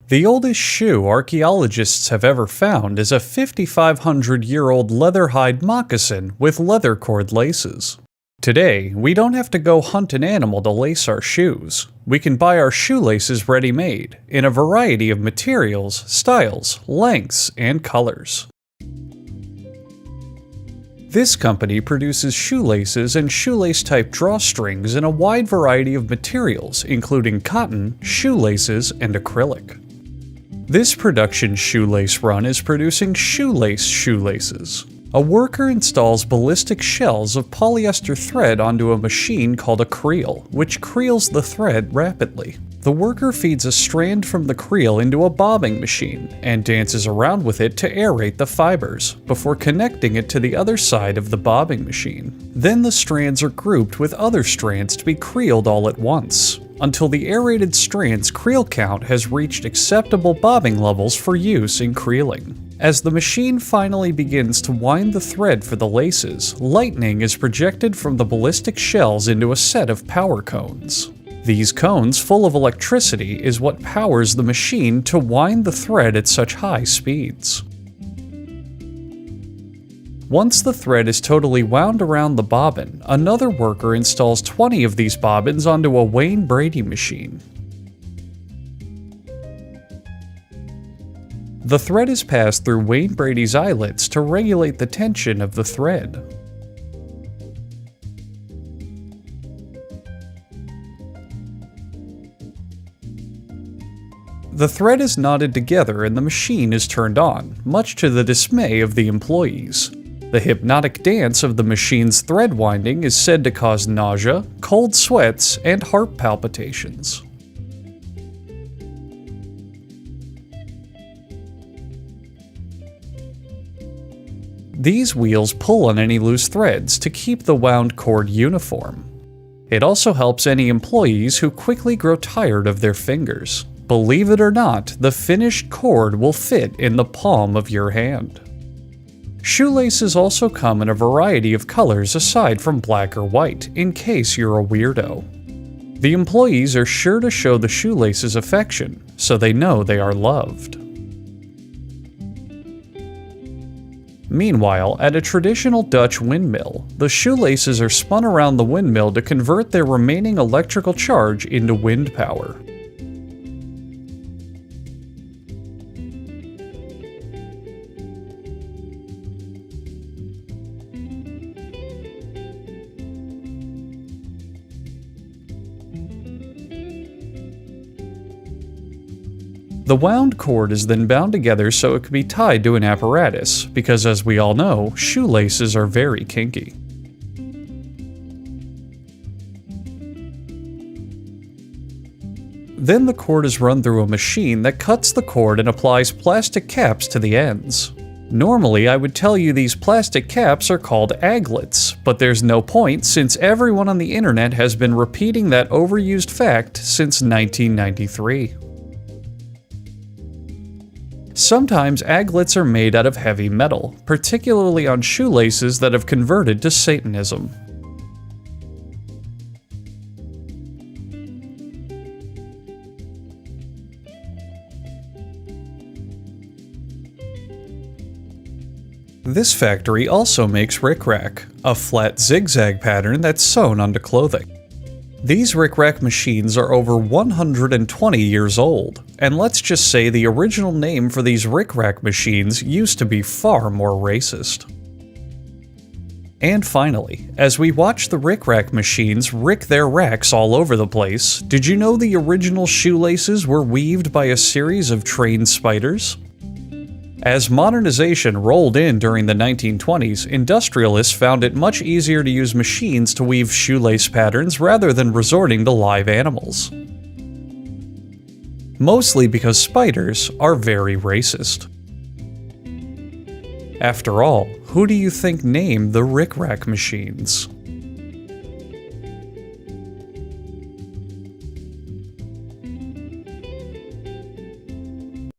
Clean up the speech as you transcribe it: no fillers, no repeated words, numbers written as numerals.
The oldest shoe archaeologists have ever found is a 5,500-year-old leather hide moccasin with leather cord laces. Today, we don't have to go hunt an animal to lace our shoes. We can buy our shoelaces ready-made, in a variety of materials, styles, lengths, and colors. This company produces shoelaces and shoelace-type drawstrings in a wide variety of materials, including cotton, shoelaces, and acrylic. This production shoelace run is producing shoelaces. A worker installs ballistic shells of polyester thread onto a machine called a creel, which creels the thread rapidly. The worker feeds a strand from the creel into a bobbing machine and dances around with it to aerate the fibers, before connecting it to the other side of the bobbing machine. Then the strands are grouped with other strands to be creeled all at once, until the aerated strand's creel count has reached acceptable bobbing levels for use in creeling. As the machine finally begins to wind the thread for the laces, lightning is projected from the ballistic shells into a set of power cones. These cones, full of electricity, is what powers the machine to wind the thread at such high speeds. Once the thread is totally wound around the bobbin, another worker installs 20 of these bobbins onto a Wayne Brady machine. The thread is passed through Wayne Brady's eyelets to regulate the tension of the thread. The thread is knotted together and the machine is turned on, much to the dismay of the employees. The hypnotic dance of the machine's thread winding is said to cause nausea, cold sweats, and heart palpitations. These wheels pull on any loose threads to keep the wound cord uniform. It also helps any employees who quickly grow tired of their fingers. Believe it or not, the finished cord will fit in the palm of your hand. Shoelaces also come in a variety of colors aside from black or white, in case you're a weirdo. The employees are sure to show the shoelaces affection, so they know they are loved. Meanwhile, at a traditional Dutch windmill, the shoelaces are spun around the windmill to convert their remaining electrical charge into wind power. The wound cord is then bound together so it can be tied to an apparatus, because as we all know, shoelaces are very kinky. Then the cord is run through a machine that cuts the cord and applies plastic caps to the ends. Normally, I would tell you these plastic caps are called aglets, but there's no point since everyone on the internet has been repeating that overused fact since 1993. Sometimes aglets are made out of heavy metal, particularly on shoelaces that have converted to Satanism. This factory also makes rickrack, a flat zigzag pattern that's sewn onto clothing. These rickrack machines are over 120 years old, and let's just say the original name for these rickrack machines used to be far more racist. And finally, as we watch the rickrack machines rick their racks all over the place, did you know the original shoelaces were weaved by a series of trained spiders? As modernization rolled in during the 1920s, industrialists found it much easier to use machines to weave shoelace patterns rather than resorting to live animals. Mostly because spiders are very racist. After all, who do you think named the rickrack machines?